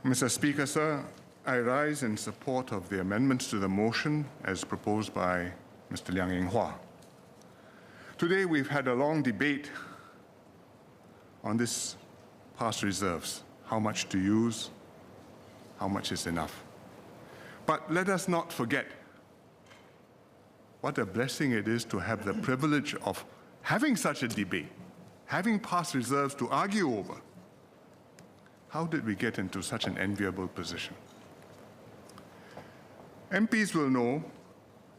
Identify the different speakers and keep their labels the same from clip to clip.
Speaker 1: Mr. Speaker, sir, I rise in support of the amendments to the motion as proposed by Mr. Leong. Today we've had a long debate on this past reserves, how much to use, how much is enough. But let us not forget what a blessing it is to have the privilege of having such a debate, having past reserves to argue over. How did we get into such an enviable position? MPs will know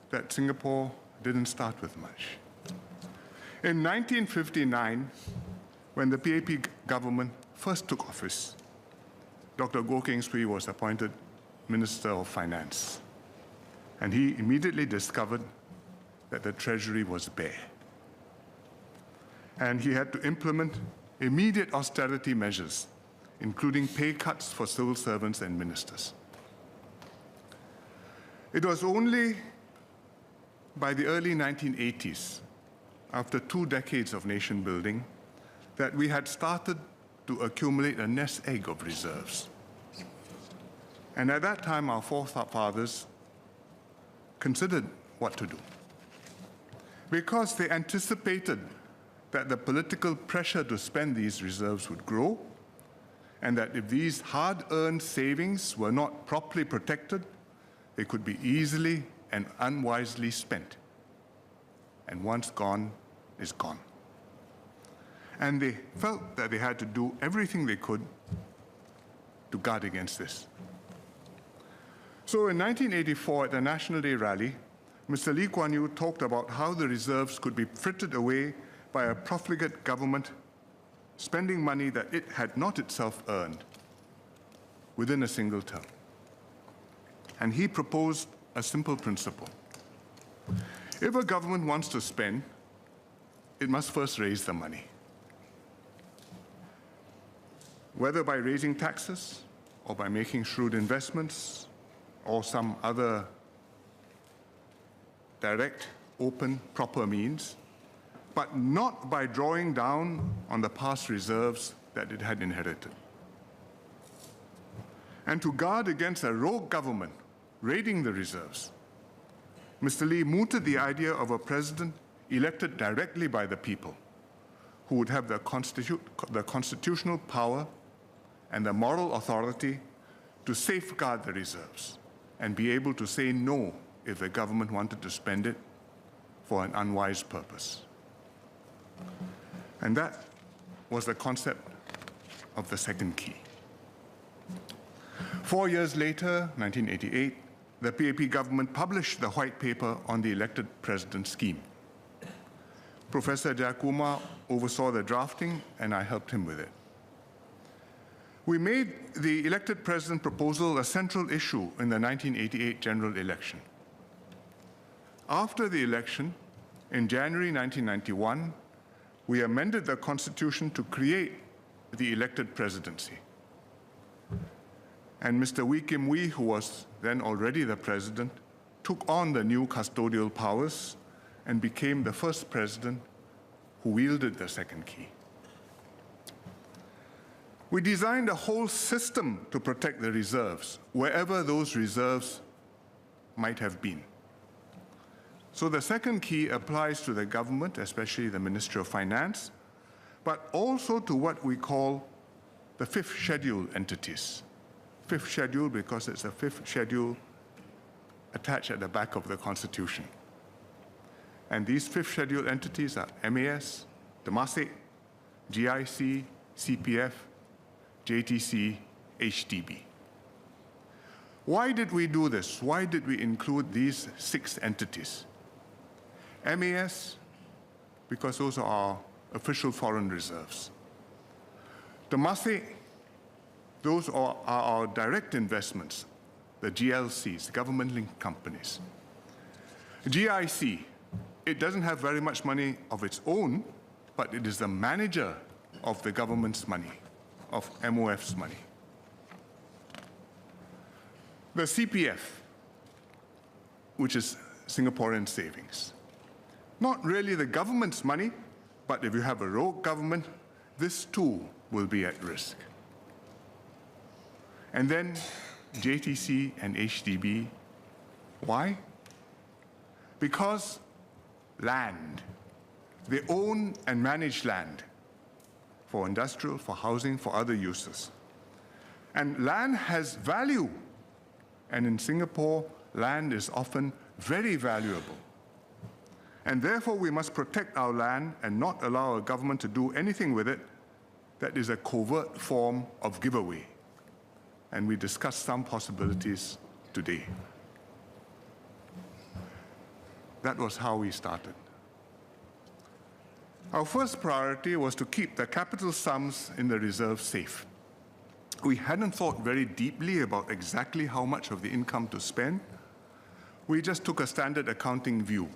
Speaker 1: that Singapore didn't start with much. In 1959, when the PAP government first took office, Dr. Goh Keng Swee was appointed Minister of Finance, and he immediately discovered that the treasury was bare. And he had to implement immediate austerity measures, including pay cuts for civil servants and ministers. It was only by the early 1980s, after 2 decades of nation building, that we had started to accumulate a nest egg of reserves. And at that time, our forefathers considered what to do, because they anticipated that the political pressure to spend these reserves would grow, and that if these hard-earned savings were not properly protected, they could be easily and unwisely spent. And once gone, is gone. And they felt that they had to do everything they could to guard against this. So in 1984, at the National Day rally, Mr. Lee Kuan Yew talked about how the reserves could be frittered away by a profligate government spending money that it had not itself earned within a single term. And he proposed a simple principle. If a government wants to spend, it must first raise the money. Whether by raising taxes, or by making shrewd investments, or some other direct, open, proper means, but not by drawing down on the past reserves that it had inherited. And to guard against a rogue government raiding the reserves, Mr. Lee mooted the idea of a president elected directly by the people, who would have the constitutional power and the moral authority to safeguard the reserves and be able to say no if the government wanted to spend it for an unwise purpose. And that was the concept of the second key. 4 years later, 1988, the PAP government published the white paper on the elected president scheme. Professor Jayakumar oversaw the drafting, and I helped him with it. We made the elected president proposal a central issue in the 1988 general election. After the election, in January 1991, we amended the Constitution to create the elected presidency. And Mr. Wee Kim Wee, who was then already the president, took on the new custodial powers and became the first president who wielded the second key. We designed a whole system to protect the reserves, wherever those reserves might have been. So the second key applies to the government, especially the Ministry of Finance, but also to what we call the fifth schedule entities. Fifth schedule because it's a fifth schedule attached at the back of the Constitution. And these fifth schedule entities are MAS, Temasek, GIC, CPF, JTC, HDB. Why did we do this? Why did we include these 6 entities? MAS, because those are our official foreign reserves. Temasek, those are our direct investments, the GLCs, government-linked companies. GIC, it doesn't have very much money of its own, but it is the manager of the government's money, of MOF's money. The CPF, which is Singaporean savings. Not really the government's money, but if you have a rogue government, this too will be at risk. and then JTC and HDB. Why? Because land. They own and manage land for industrial, for housing, for other uses. And land has value. And in Singapore, land is often very valuable. And therefore, we must protect our land and not allow our government to do anything with it that is a covert form of giveaway. And we discussed some possibilities today. That was how we started. Our first priority was to keep the capital sums in the reserve safe. We hadn't thought very deeply about exactly how much of the income to spend. We just took a standard accounting view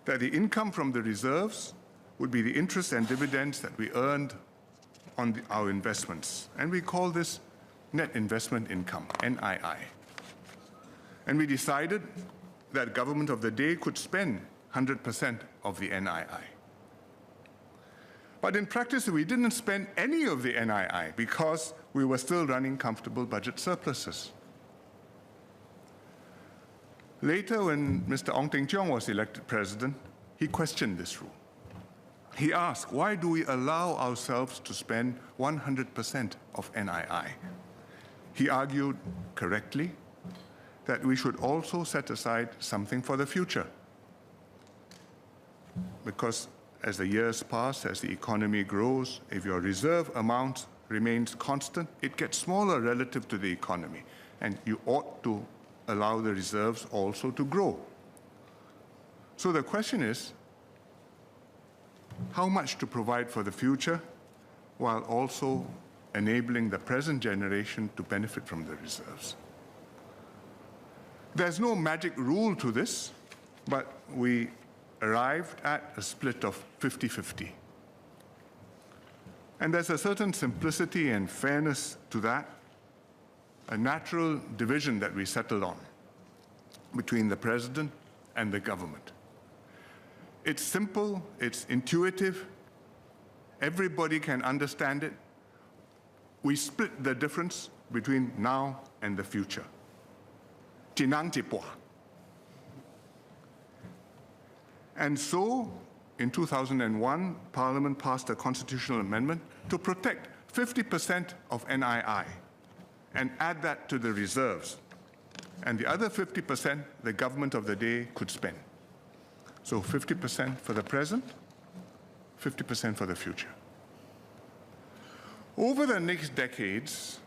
Speaker 1: that the income from the reserves would be the interest and dividends that we earned on our investments. And we call this net investment income, NII. And we decided that government of the day could spend 100% of the NII. But in practice, we didn't spend any of the NII because we were still running comfortable budget surpluses. Later, when Mr. Ong Teng Cheong was elected president, he questioned this rule. He asked, why do we allow ourselves to spend 100% of NII? He argued correctly that we should also set aside something for the future. Because as the years pass, as the economy grows, if your reserve amount remains constant, it gets smaller relative to the economy. And you ought to allow the reserves also to grow. So the question is, how much to provide for the future while also enabling the present generation to benefit from the reserves? There's no magic rule to this, but we arrived at a split of 50-50. And there's a certain simplicity and fairness to that, a natural division that we settled on between the president and the government. It's simple, it's intuitive, everybody can understand it. We split the difference between now and the future. Tinang Tipua. And so, in 2001, Parliament passed a constitutional amendment to protect 50% of NII and add that to the reserves. And the other 50%, the government of the day could spend. So 50% for the present, 50% for the future. Over the next decades,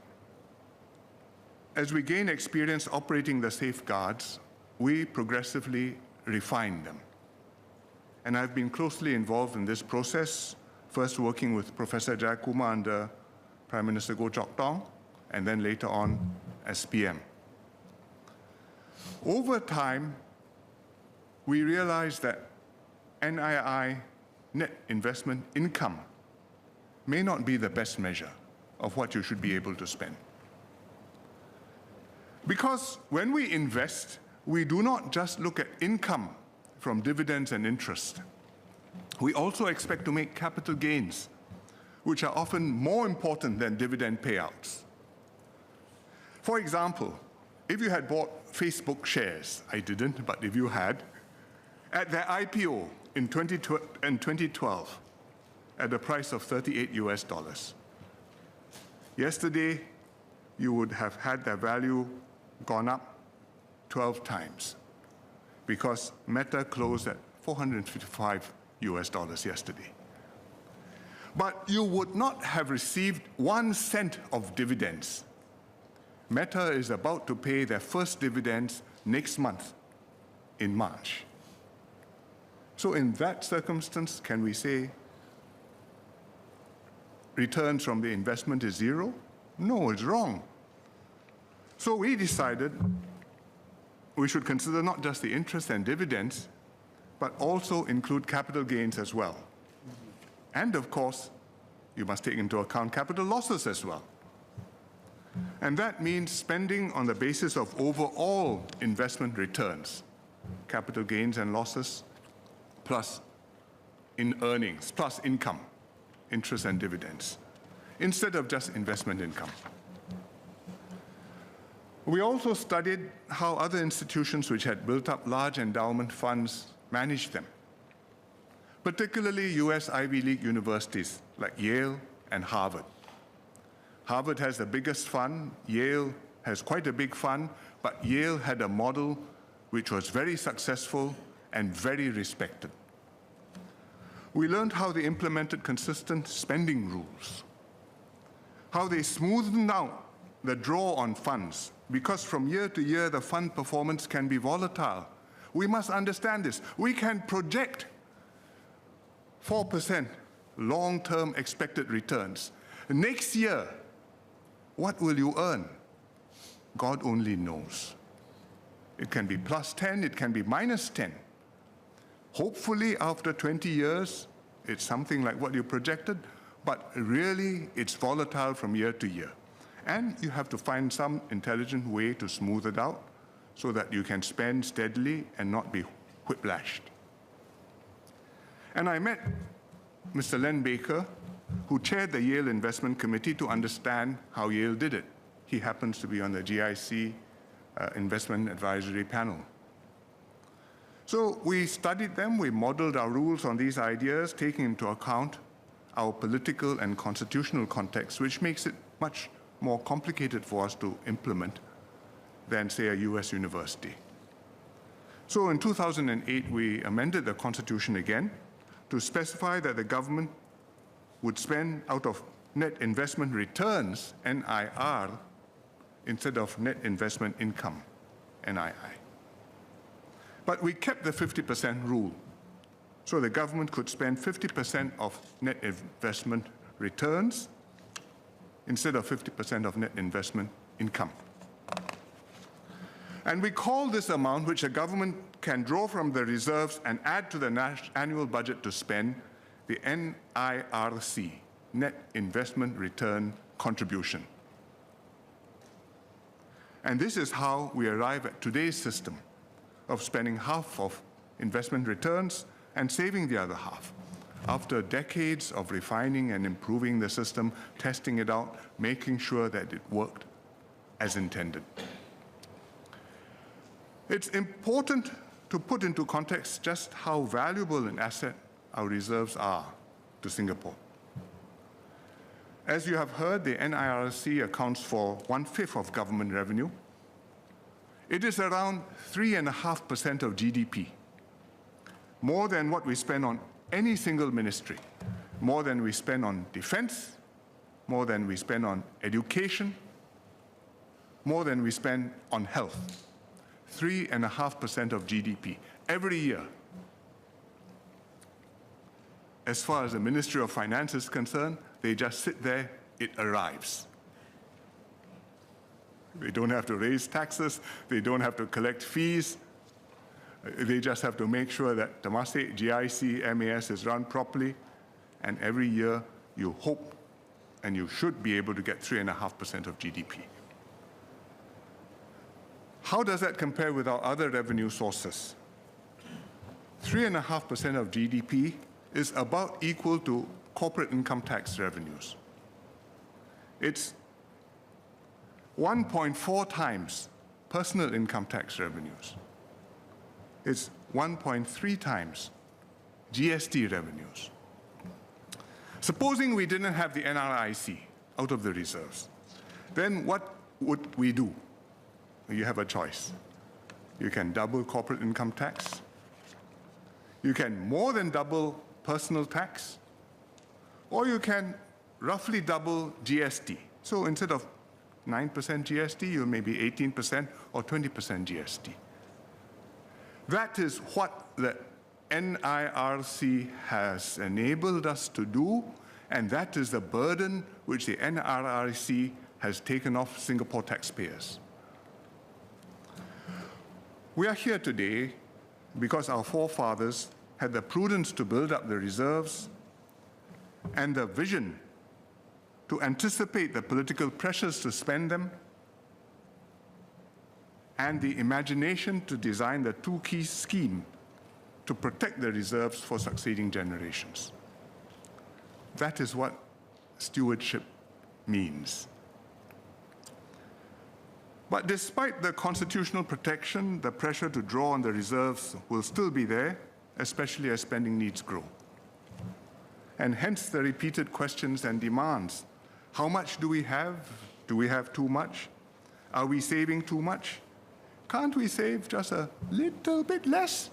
Speaker 1: as we gain experience operating the safeguards, we progressively refine them. And I've been closely involved in this process, first working with Professor Jayakumar under Prime Minister Goh Chok Tong, and then later on as PM. Over time, we realized that NII, net investment income, may not be the best measure of what you should be able to spend. Because when we invest, we do not just look at income from dividends and interest. We also expect to make capital gains, which are often more important than dividend payouts. For example, if you had bought Facebook shares, I didn't, but if you had, at their IPO in 2012, at the price of $38 US. Yesterday, you would have had their value gone up 12 times because Meta closed at $455 US yesterday. But you would not have received 1 cent of dividends. Meta is about to pay their first dividends next month in March. So in that circumstance, can we say returns from the investment is zero? No, it's wrong. So we decided we should consider not just the interest and dividends, but also include capital gains as well. And of course, you must take into account capital losses as well. And that means spending on the basis of overall investment returns, capital gains and losses, plus in earnings, plus income, interest and dividends, instead of just investment income. We also studied how other institutions which had built up large endowment funds managed them, particularly US Ivy League universities like Yale and Harvard. Harvard has the biggest fund, Yale has quite a big fund, but Yale had a model which was very successful and very respected. We learned how they implemented consistent spending rules, how they smoothened out the draw on funds, because from year to year the fund performance can be volatile. We must understand this. We can project 4% long-term expected returns. Next year, what will you earn? God only knows. It can be plus 10, it can be minus 10. Hopefully, after 20 years, it's something like what you projected, but really, it's volatile from year to year. And you have to find some intelligent way to smooth it out so that you can spend steadily and not be whiplashed. And I met Mr. Len Baker, who chaired the Yale Investment Committee, to understand how Yale did it. He happens to be on the GIC Investment Advisory Panel. So we studied them, we modeled our rules on these ideas, taking into account our political and constitutional context, which makes it much more complicated for us to implement than, say, a US university. So in 2008, we amended the Constitution again to specify that the government would spend out of net investment returns, NIR, instead of net investment income, NII. But we kept the 50% rule, so the government could spend 50% of net investment returns instead of 50% of net investment income. And we call this amount, which a government can draw from the reserves and add to the annual budget to spend, the NIRC, Net Investment Return Contribution. And this is how we arrive at today's system of spending half of investment returns and saving the other half. After decades of refining and improving the system, testing it out, making sure that it worked as intended. It's important to put into context just how valuable an asset our reserves are to Singapore. As you have heard, the NIRC accounts for 1/5 of government revenue. It is around 3.5% of GDP, more than what we spend on any single ministry, more than we spend on defense, more than we spend on education, more than we spend on health. 3.5% of GDP every year. As far as the Ministry of Finance is concerned, they just sit there, it arrives. They don't have to raise taxes, they don't have to collect fees, they just have to make sure that Temasek, GIC, MAS is run properly, and every year you hope and you should be able to get 3.5% of GDP. How does that compare with our other revenue sources? 3.5% of GDP is about equal to corporate income tax revenues. It's 1.4 times personal income tax revenues. It's 1.3 times GST revenues. Supposing we didn't have the NRIC out of the reserves, then what would we do? You have a choice. You can double corporate income tax. You can more than double personal tax. Or you can roughly double GST. So instead of 9% GST, you may be 18% or 20% GST. That is what the NIRC has enabled us to do, and that is the burden which the NIRC has taken off Singapore taxpayers. We are here today because our forefathers had the prudence to build up the reserves and the vision to anticipate the political pressures to spend them, and the imagination to design the two-key scheme to protect the reserves for succeeding generations. That is what stewardship means. But despite the constitutional protection, the pressure to draw on the reserves will still be there, especially as spending needs grow. And hence the repeated questions and demands. How much do we have? Do we have too much? Are we saving too much? Can't we save just a little bit less?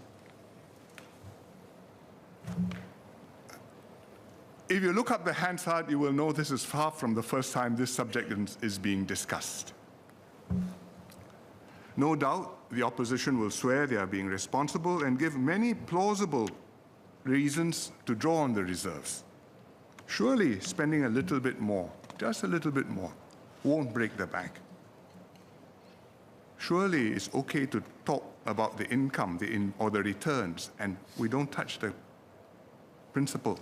Speaker 1: If you look up the Hansard, you will know this is far from the first time this subject is being discussed. No doubt, the opposition will swear they are being responsible and give many plausible reasons to draw on the reserves. Surely spending a little bit more, just a little bit more, won't break the bank. Surely it's okay to talk about the income or the returns, and we don't touch the principal.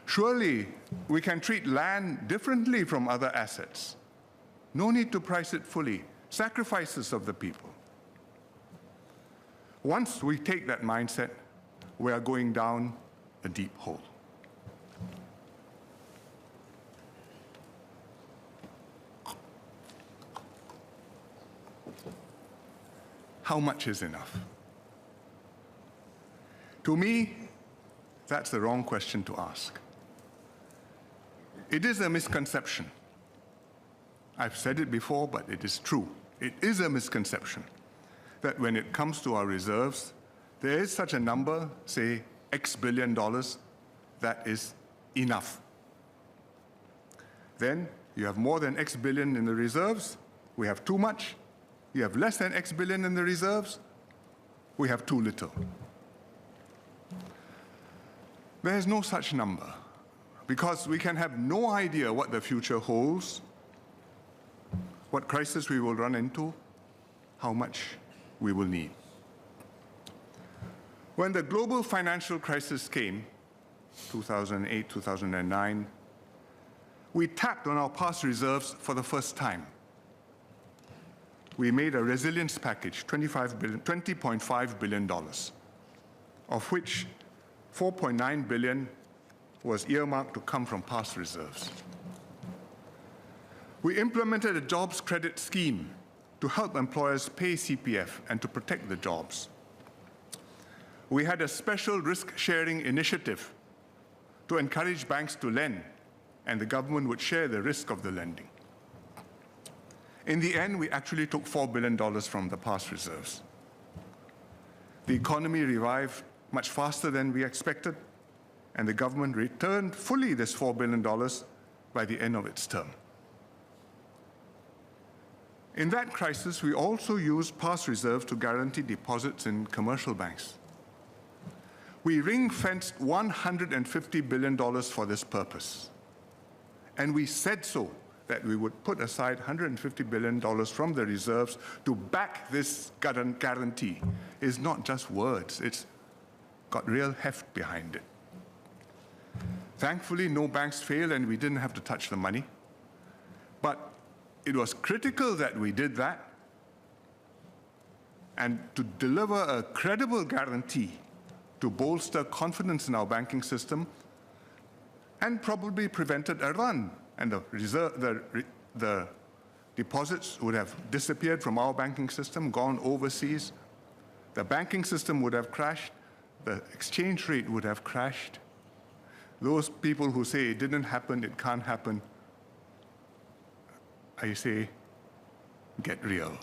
Speaker 1: Surely we can treat land differently from other assets. No need to price it fully. Sacrifices of the people. Once we take that mindset, we are going down a deep hole. How much is enough? To me, that's the wrong question to ask. It is a misconception. I've said it before, but it is true. It is a misconception that when it comes to our reserves, there is such a number, say X billion dollars, that is enough. Then you have more than X billion in the reserves, we have too much. You have less than X billion in the reserves, we have too little. There is no such number, because we can have no idea what the future holds, what crisis we will run into, how much we will need. When the global financial crisis came, 2008, 2009, we tapped on our past reserves for the first time. We made a resilience package, $20.5 billion, of which $4.9 billion was earmarked to come from past reserves. We implemented a jobs credit scheme to help employers pay CPF and to protect the jobs. We had a special risk-sharing initiative to encourage banks to lend, and the government would share the risk of the lending. In the end, we actually took $4 billion from the past reserves. The economy revived much faster than we expected, and the government returned fully this $4 billion by the end of its term. In that crisis, we also used past reserves to guarantee deposits in commercial banks. We ring-fenced $150 billion for this purpose. And we said so, that we would put aside $150 billion from the reserves to back this guarantee. It's not just words, it's got real heft behind it. Thankfully, no banks failed and we didn't have to touch the money. But it was critical that we did that, and to deliver a credible guarantee to bolster confidence in our banking system, and probably prevented a run, and the deposits would have disappeared from our banking system, gone overseas. The banking system would have crashed. The exchange rate would have crashed. Those people who say it didn't happen, it can't happen, I say, get real.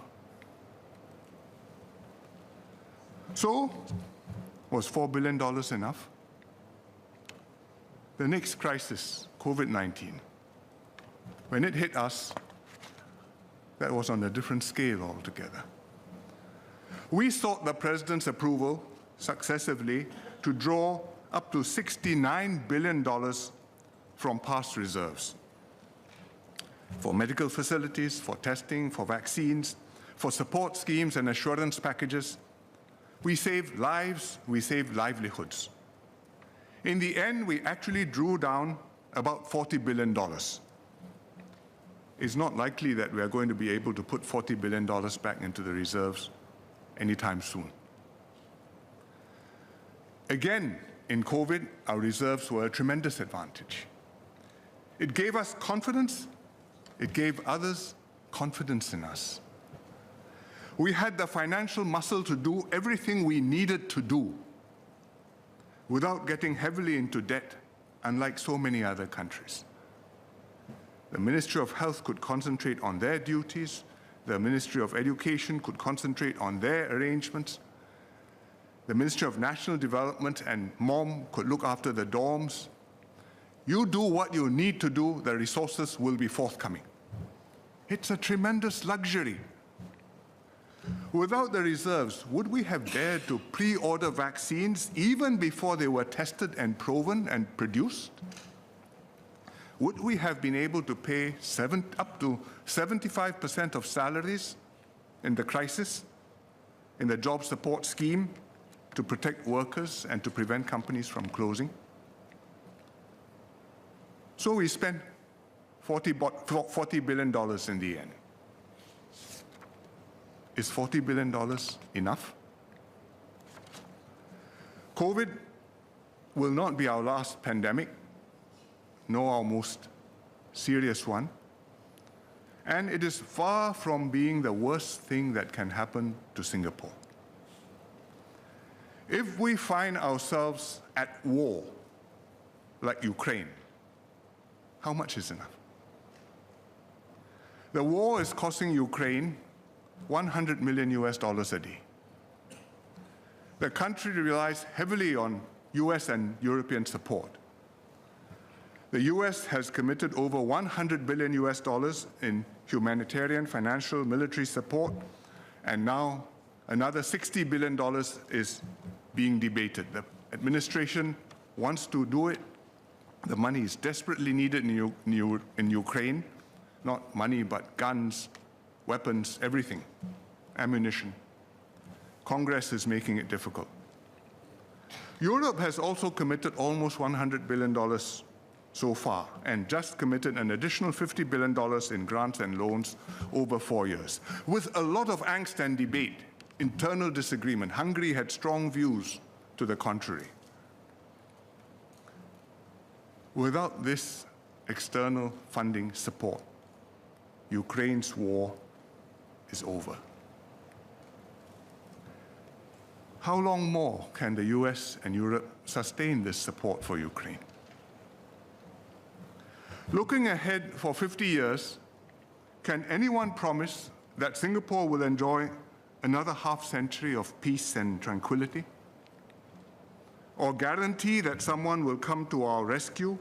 Speaker 1: So, was $4 billion enough? The next crisis, COVID-19, when it hit us, that was on a different scale altogether. We sought the President's approval successively to draw up to $69 billion from past reserves for medical facilities, for testing, for vaccines, for support schemes and assurance packages. We saved lives, we saved livelihoods. In the end, we actually drew down about $40 billion. It's not likely that we are going to be able to put $40 billion back into the reserves anytime soon. Again, in COVID, our reserves were a tremendous advantage. It gave us confidence, it gave others confidence in us. We had the financial muscle to do everything we needed to do without getting heavily into debt, unlike so many other countries. The Ministry of Health could concentrate on their duties. The Ministry of Education could concentrate on their arrangements. The Ministry of National Development and MOM could look after the dorms. You do what you need to do, the resources will be forthcoming. It's a tremendous luxury. Without the reserves, would we have dared to pre-order vaccines even before they were tested and proven and produced? Would we have been able to pay up to 75% of salaries in the crisis, in the job support scheme, to protect workers and to prevent companies from closing? So we spent $40 billion in the end. Is $40 billion enough? COVID will not be our last pandemic, nor our most serious one. And it is far from being the worst thing that can happen to Singapore. If we find ourselves at war, like Ukraine, how much is enough? The war is costing Ukraine $100 million a day. The country relies heavily on US and European support. The US has committed over $100 billion in humanitarian, financial, military support, and now another $60 billion is being debated. The administration wants to do it. The money is desperately needed in Ukraine. Not money, but guns, weapons, everything, ammunition. Congress is making it difficult. Europe has also committed almost $100 billion so far, and just committed an additional $50 billion in grants and loans over 4 years, with a lot of angst and debate, internal disagreement. Hungary had strong views to the contrary. Without this external funding support, Ukraine's war is over. How long more can the US and Europe sustain this support for Ukraine? Looking ahead for 50 years, can anyone promise that Singapore will enjoy another half-century of peace and tranquility? Or guarantee that someone will come to our rescue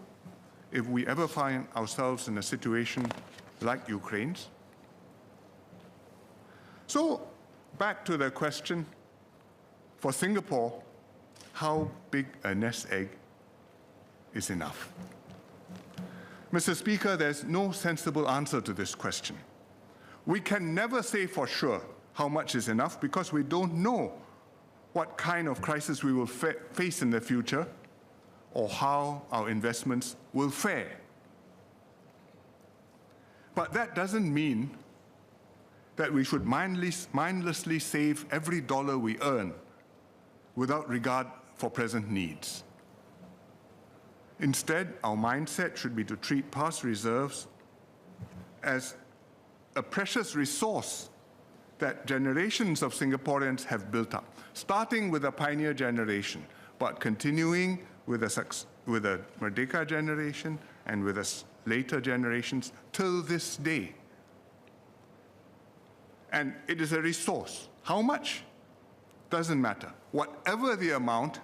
Speaker 1: if we ever find ourselves in a situation like Ukraine's? So, back to the question, for Singapore, how big a nest egg is enough? Mr. Speaker, there's no sensible answer to this question. We can never say for sure how much is enough because we don't know what kind of crisis we will face in the future or how our investments will fare. But that doesn't mean that we should mindlessly save every dollar we earn without regard for present needs. Instead, our mindset should be to treat past reserves as a precious resource that generations of Singaporeans have built up, starting with the pioneer generation, but continuing with the Merdeka generation and with the later generations till this day. And it is a resource. How much? Doesn't matter. Whatever the amount,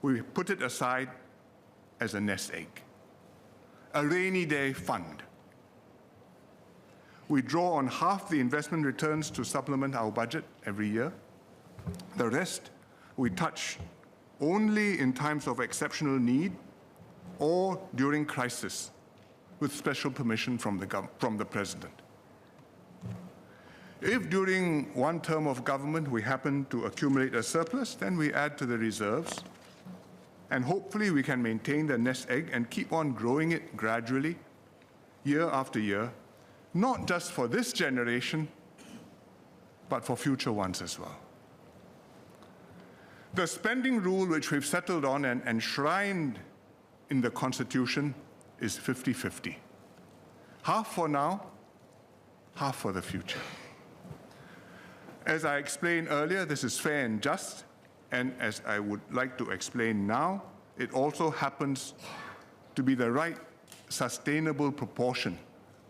Speaker 1: we put it aside as a nest egg, a rainy day fund. We draw on half the investment returns to supplement our budget every year. The rest we touch only in times of exceptional need or during crisis with special permission from the President. If during one term of government we happen to accumulate a surplus, then we add to the reserves, and hopefully we can maintain the nest egg and keep on growing it gradually, year after year, not just for this generation, but for future ones as well. The spending rule which we've settled on and enshrined in the Constitution is 50-50. Half for now, half for the future. As I explained earlier, this is fair and just, and as I would like to explain now, it also happens to be the right sustainable proportion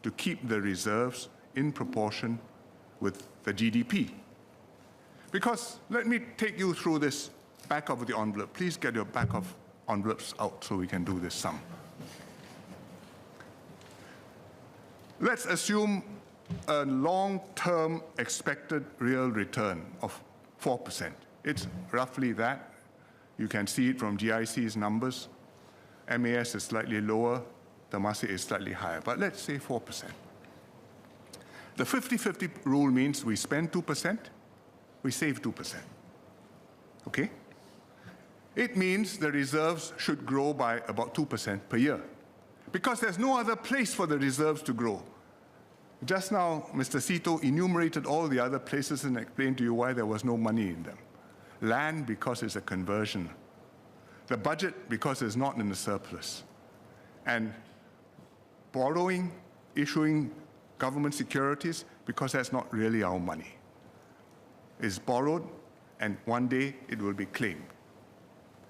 Speaker 1: to keep the reserves in proportion with the GDP. Because let me take you through this back of the envelope. Please get your back of envelopes out so we can do this sum. Let's assume a long-term expected real return of 4%. It's roughly that. You can see it from GIC's numbers. MAS is slightly lower, Temasek is slightly higher, but let's say 4%. The 50-50 rule means we spend 2%, we save 2%. Okay? It means the reserves should grow by about 2% per year, because there's no other place for the reserves to grow. Just now, Mr. Sito enumerated all the other places and explained to you why there was no money in them. Land, because it's a conversion. The budget, because it's not in the surplus. And borrowing, issuing government securities, because that's not really our money. It's borrowed, and one day it will be claimed.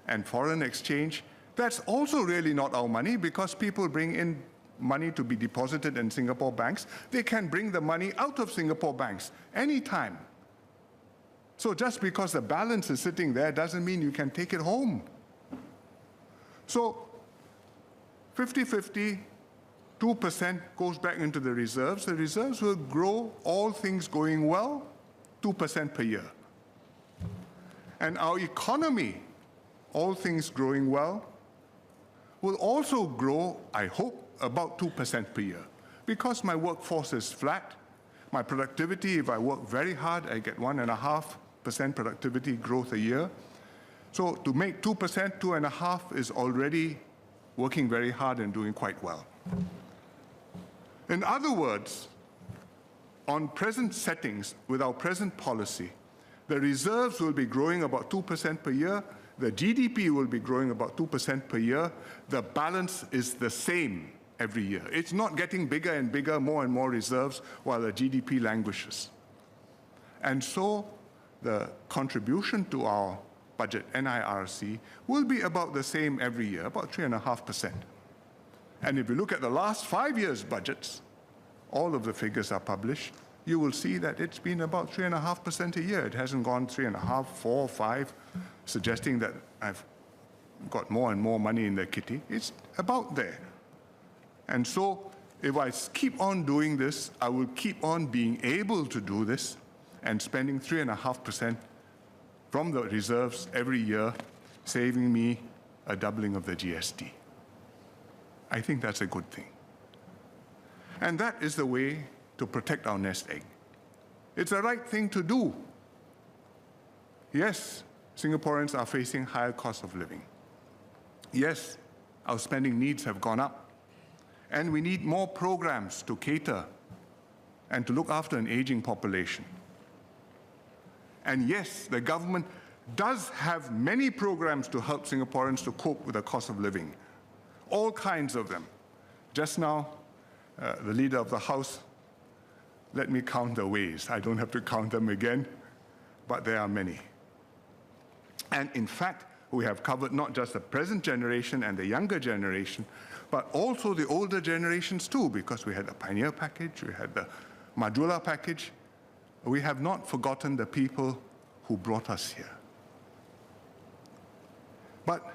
Speaker 1: And foreign exchange, that's also really not our money, because people bring in money to be deposited in Singapore banks. They can bring the money out of Singapore banks anytime. So just because the balance is sitting there doesn't mean you can take it home. So 50-50, 2% goes back into the reserves. The reserves will grow, all things going well, 2% per year. And our economy, all things growing well, will also grow, I hope, about 2% per year. Because my workforce is flat, my productivity, if I work very hard, I get 1.5% productivity growth a year. So to make 2%, 2.5% is already working very hard and doing quite well. In other words, on present settings, with our present policy, the reserves will be growing about 2% per year, the GDP will be growing about 2% per year, the balance is the same every year. It's not getting bigger and bigger, more and more reserves, while the GDP languishes. And so the contribution to our budget, NIRC, will be about the same every year, about 3.5%. And if you look at the last 5 years' budgets, all of the figures are published, you will see that it's been about 3.5% a year. It hasn't gone 3.5%, 4%, 5%, suggesting that I've got more and more money in the kitty. It's about there. And so if I keep on doing this, I will keep on being able to do this and spending 3.5% from the reserves every year, saving me a doubling of the GST. I think that's a good thing. And that is the way to protect our nest egg. It's the right thing to do. Yes, Singaporeans are facing higher cost of living. Yes, our spending needs have gone up. And we need more programs to cater and to look after an aging population. And yes, the government does have many programs to help Singaporeans to cope with the cost of living, all kinds of them. Just now, the leader of the House let me count the ways. I don't have to count them again, but there are many. And in fact, we have covered not just the present generation and the younger generation, but also the older generations too, because we had the Pioneer Package, we had the Madula Package. We have not forgotten the people who brought us here. But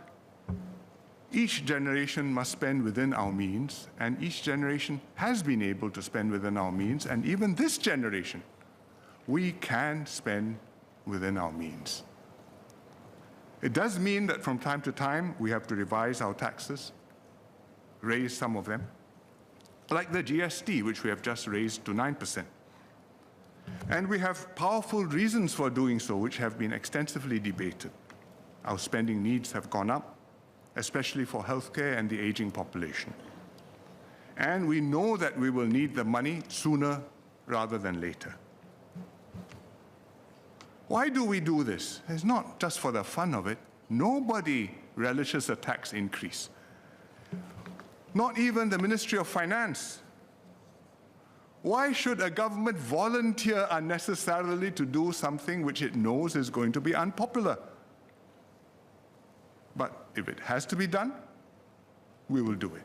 Speaker 1: each generation must spend within our means, and each generation has been able to spend within our means, and even this generation, we can spend within our means. It does mean that from time to time, we have to revise our taxes, raise some of them, like the GST, which we have just raised to 9%. And we have powerful reasons for doing so, which have been extensively debated. Our spending needs have gone up, especially for healthcare and the aging population. And we know that we will need the money sooner rather than later. Why do we do this? It's not just for the fun of it. Nobody relishes a tax increase. Not even the Ministry of Finance. Why should a government volunteer unnecessarily to do something which it knows is going to be unpopular? But if it has to be done, we will do it.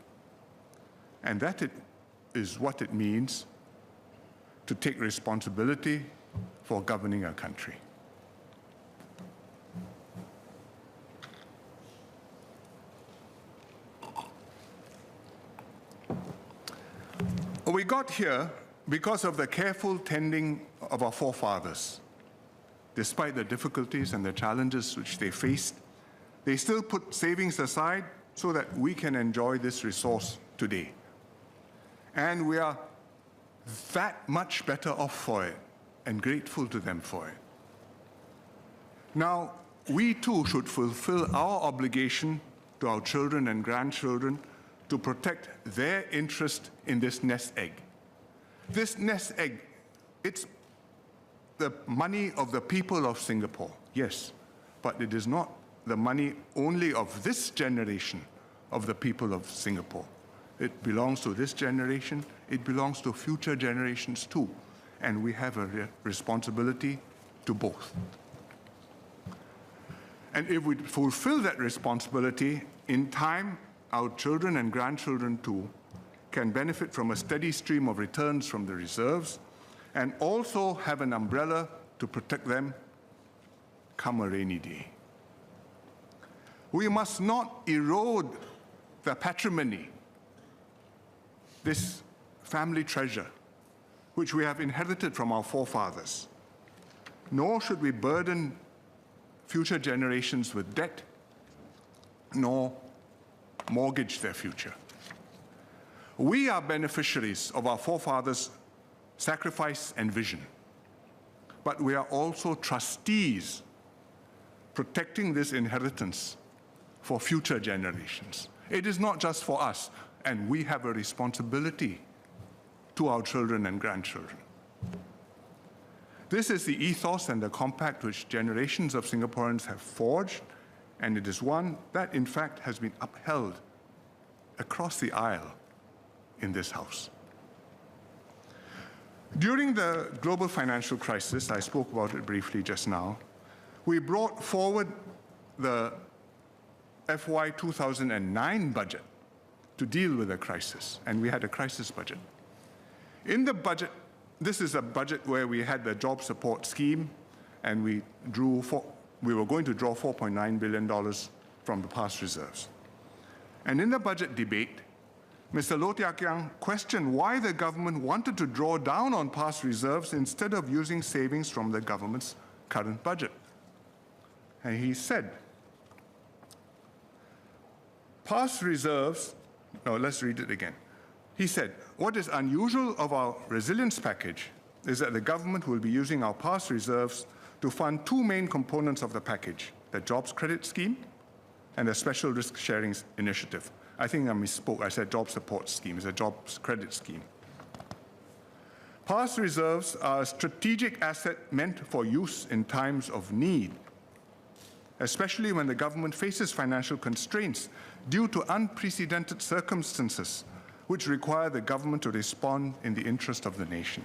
Speaker 1: And that is what it means to take responsibility for governing a country. We got here because of the careful tending of our forefathers. Despite the difficulties and the challenges which they faced, they still put savings aside so that we can enjoy this resource today. And we are that much better off for it and grateful to them for it. Now, we too should fulfill our obligation to our children and grandchildren to protect their interest in this nest egg. This nest egg, it's the money of the people of Singapore, yes, but it is not the money only of this generation of the people of Singapore. It belongs to this generation, it belongs to future generations too, and we have a responsibility to both. And if we fulfill that responsibility, in time, our children and grandchildren too can benefit from a steady stream of returns from the reserves and also have an umbrella to protect them come a rainy day. We must not erode the patrimony, this family treasure, which we have inherited from our forefathers, nor should we burden future generations with debt, nor mortgage their future. We are beneficiaries of our forefathers' sacrifice and vision, but we are also trustees protecting this inheritance for future generations. It is not just for us, and we have a responsibility to our children and grandchildren. This is the ethos and the compact which generations of Singaporeans have forged, and it is one that, in fact, has been upheld across the aisle in this House. During the global financial crisis, I spoke about it briefly just now, we brought forward the FY 2009 budget to deal with the crisis, and we had a crisis budget. In the budget, this is a budget where we had the job support scheme, and we were going to draw $4.9 billion from the past reserves. And in the budget debate, Mr. Loh Teck Yang questioned why the government wanted to draw down on past reserves instead of using savings from the government's current budget. And he said, past reserves, no, let's read it again. He said, what is unusual of our resilience package is that the government will be using our past reserves to fund two main components of the package, the jobs credit scheme and the special risk sharing initiative. I think I misspoke, I said job support scheme, it's a jobs credit scheme. Past reserves are a strategic asset meant for use in times of need, especially when the government faces financial constraints due to unprecedented circumstances which require the government to respond in the interest of the nation.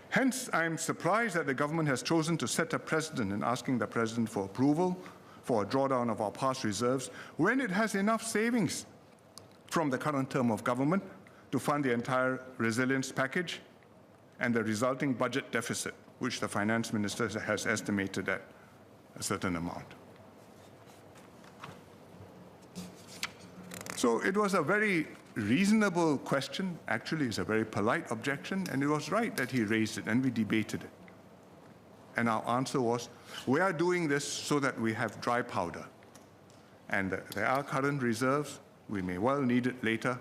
Speaker 1: Hence, I'm surprised that the government has chosen to set a precedent in asking the President for approval for a drawdown of our past reserves when it has enough savings from the current term of government to fund the entire resilience package and the resulting budget deficit, which the Finance Minister has estimated at a certain amount. So it was a very reasonable question. Actually, it's a very polite objection, and it was right that he raised it, and we debated it. And our answer was, we are doing this so that we have dry powder. And there are current reserves. We may well need it later.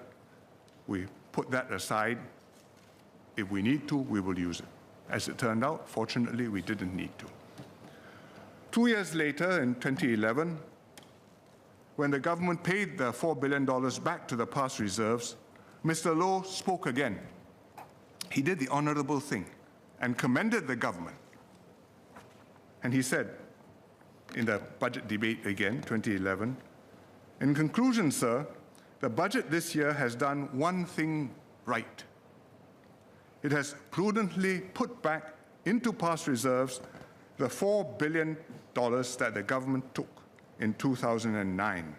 Speaker 1: We put that aside. If we need to, we will use it. As it turned out, fortunately, we didn't need to. 2 years later, in 2011, when the government paid the $4 billion back to the past reserves, Mr. Loh spoke again. He did the honorable thing and commended the government. And he said, in the budget debate again, 2011, in conclusion, sir, the budget this year has done one thing right. it has prudently put back into past reserves the $4 billion that the government took in 2009.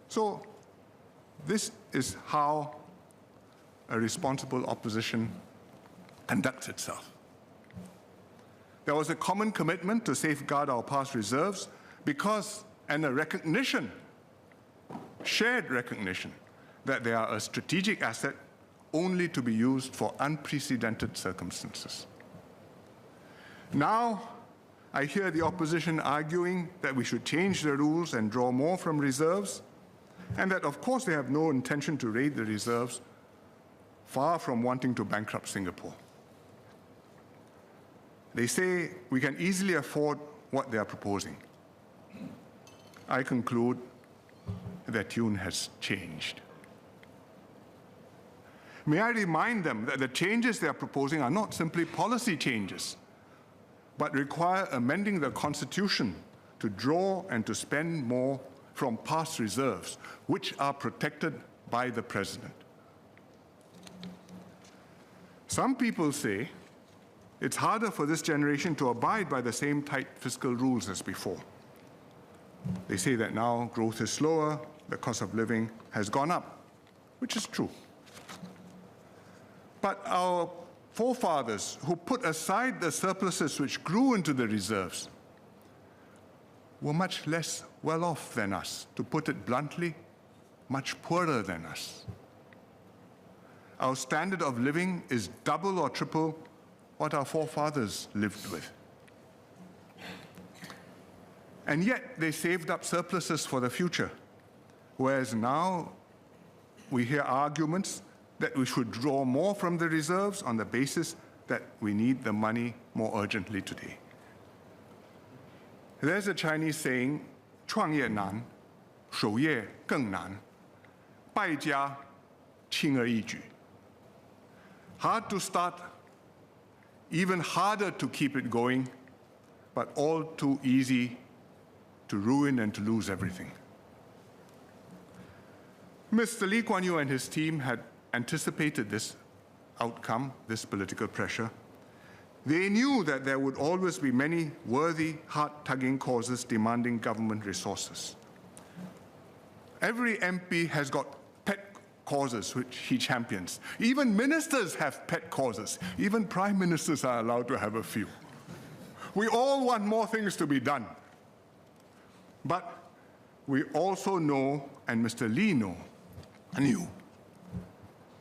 Speaker 1: So this is how a responsible opposition conducts itself. There was a common commitment to safeguard our past reserves and a recognition, shared recognition, that they are a strategic asset only to be used for unprecedented circumstances. Now, I hear the opposition arguing that we should change the rules and draw more from reserves, and that, of course, they have no intention to raid the reserves, far from wanting to bankrupt Singapore. They say we can easily afford what they are proposing. I conclude their tune has changed. May I remind them that the changes they are proposing are not simply policy changes, but require amending the Constitution to draw and to spend more from past reserves, which are protected by the President. Some people say it's harder for this generation to abide by the same tight fiscal rules as before. They say that now growth is slower, the cost of living has gone up, which is true. But our forefathers, who put aside the surpluses which grew into the reserves, were much less well off than us. To put it bluntly, much poorer than us. Our standard of living is double or triple what our forefathers lived with. And yet they saved up surpluses for the future, whereas now we hear arguments that we should draw more from the reserves on the basis that we need the money more urgently today. There's a Chinese saying, 创业难，守业更难，败家轻而易举. Hard to start, even harder to keep it going, but all too easy to ruin and to lose everything. Mr. Lee Kuan Yew and his team had anticipated this outcome, this political pressure. They knew that there would always be many worthy, heart-tugging causes demanding government resources. Every MP has got pet causes which he champions. Even ministers have pet causes. Even prime ministers are allowed to have a few. We all want more things to be done. But we also know, and Mr. Lee knew,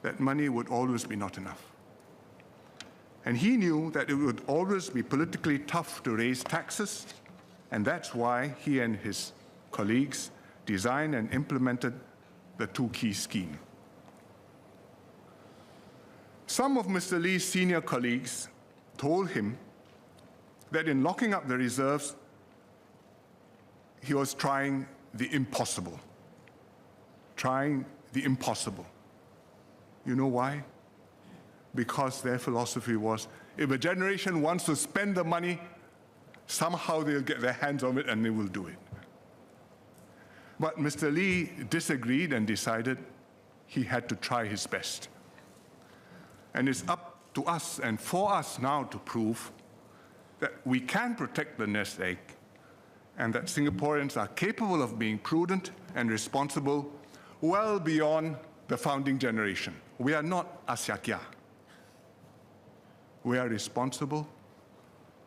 Speaker 1: that money would always be not enough. And he knew that it would always be politically tough to raise taxes, and that's why he and his colleagues designed and implemented the two-key scheme. Some of Mr. Lee's senior colleagues told him that in locking up the reserves, he was trying the impossible. Trying the impossible. You know why? Because their philosophy was, if a generation wants to spend the money, somehow they'll get their hands on it and they will do it. But Mr. Lee disagreed and decided he had to try his best. And it's up to us and for us now to prove that we can protect the nest egg and that Singaporeans are capable of being prudent and responsible well beyond the founding generation. We are not Asiakya. We are responsible.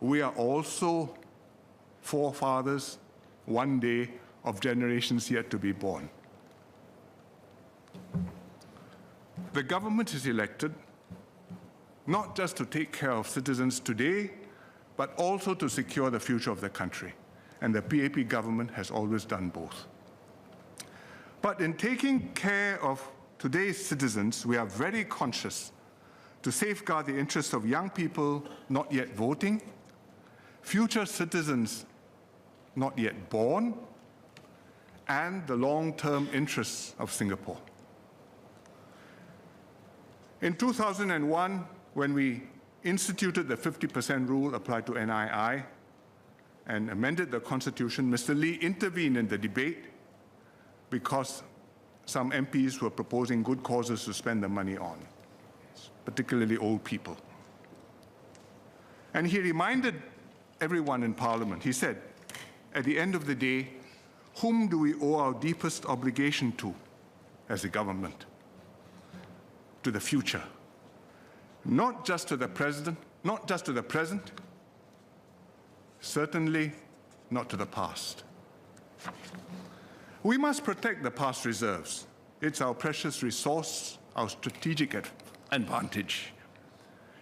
Speaker 1: We are also forefathers, one day, of generations yet to be born. The government is elected not just to take care of citizens today, but also to secure the future of the country. And the PAP government has always done both. But in taking care of today's citizens, we are very conscious to safeguard the interests of young people not yet voting, future citizens not yet born, and the long-term interests of Singapore. In 2001, when we instituted the 50% rule applied to NII and amended the Constitution, Mr. Lee intervened in the debate because some MPs were proposing good causes to spend the money on. particularly old people. And he reminded everyone in Parliament, he said, at the end of the day, whom do we owe our deepest obligation to as a government? To the future. Not just to the president, not just to the present, certainly not to the past. We must protect the past reserves. It's our precious resource, our strategic advantage.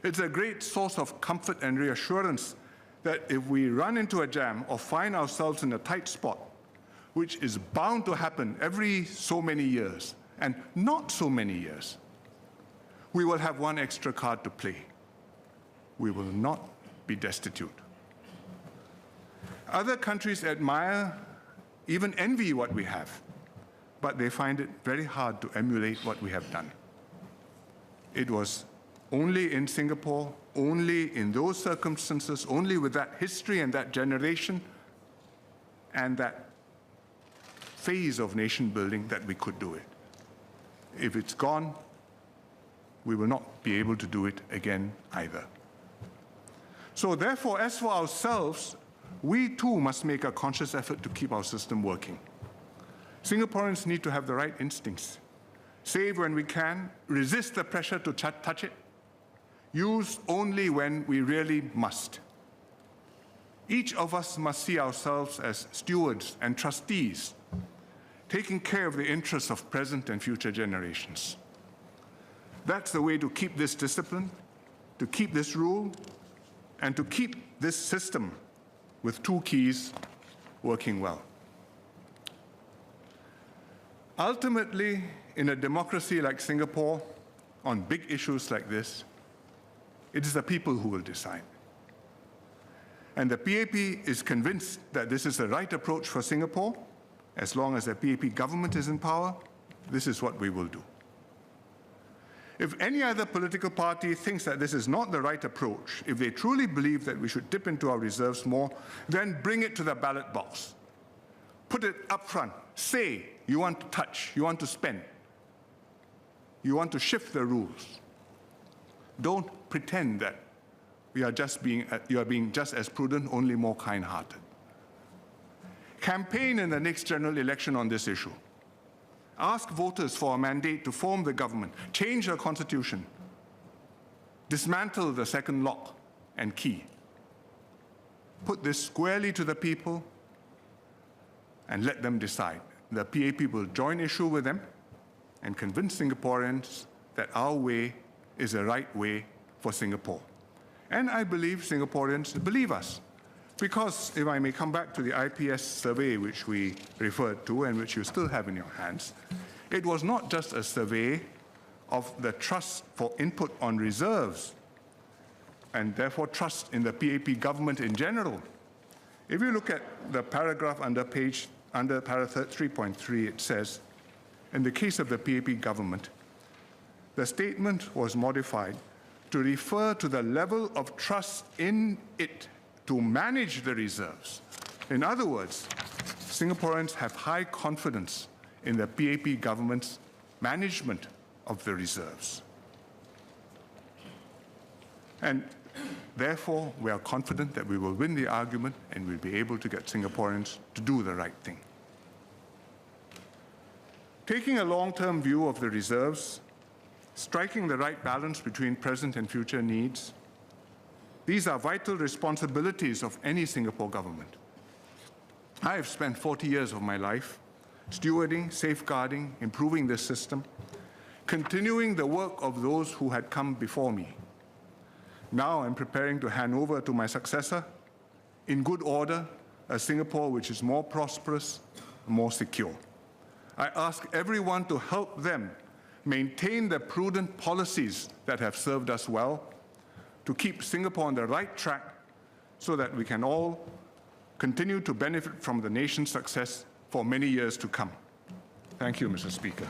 Speaker 1: It's a great source of comfort and reassurance that if we run into a jam or find ourselves in a tight spot, which is bound to happen every so many years, and not so many years, we will have one extra card to play. We will not be destitute. Other countries admire, even envy what we have, but they find it very hard to emulate what we have done. It was only in Singapore, only in those circumstances, only with that history and that generation and that phase of nation building that we could do it. If it's gone, we will not be able to do it again either. So therefore, as for ourselves, we too must make a conscious effort to keep our system working. Singaporeans need to have the right instincts. Save when we can, resist the pressure to touch it, use only when we really must. Each of us must see ourselves as stewards and trustees, taking care of the interests of present and future generations. That's the way to keep this discipline, to keep this rule, and to keep this system with two keys working well. Ultimately, in a democracy like Singapore, on big issues like this, it is the people who will decide. And the PAP is convinced that this is the right approach for Singapore. As long as the PAP government is in power, this is what we will do. If any other political party thinks that this is not the right approach, if they truly believe that we should dip into our reserves more, then bring it to the ballot box. Put it up front. Say you want to touch, you want to spend. You want to shift the rules. Don't pretend that you are being just as prudent, only more kind-hearted. Campaign in the next general election on this issue. Ask voters for a mandate to form the government, change the constitution, dismantle the second lock and key. Put this squarely to the people and let them decide. The PAP will join issue with them and convince Singaporeans that our way is the right way for Singapore. And I believe Singaporeans believe us. Because, if I may come back to the IPS survey which we referred to and which you still have in your hands, it was not just a survey of the trust for input on reserves and therefore trust in the PAP government in general. If you look at the paragraph under para 3.3, it says, in the case of the PAP government, the statement was modified to refer to the level of trust in it to manage the reserves. In other words, Singaporeans have high confidence in the PAP government's management of the reserves. And therefore, we are confident that we will win the argument and we'll be able to get Singaporeans to do the right thing. Taking a long-term view of the reserves, striking the right balance between present and future needs, these are vital responsibilities of any Singapore government. I have spent 40 years of my life stewarding, safeguarding, improving this system, continuing the work of those who had come before me. Now I'm preparing to hand over to my successor, in good order, a Singapore which is more prosperous, more secure. I ask everyone to help them maintain the prudent policies that have served us well, to keep Singapore on the right track so that we can all continue to benefit from the nation's success for many years to come. Thank you, Mr. Speaker.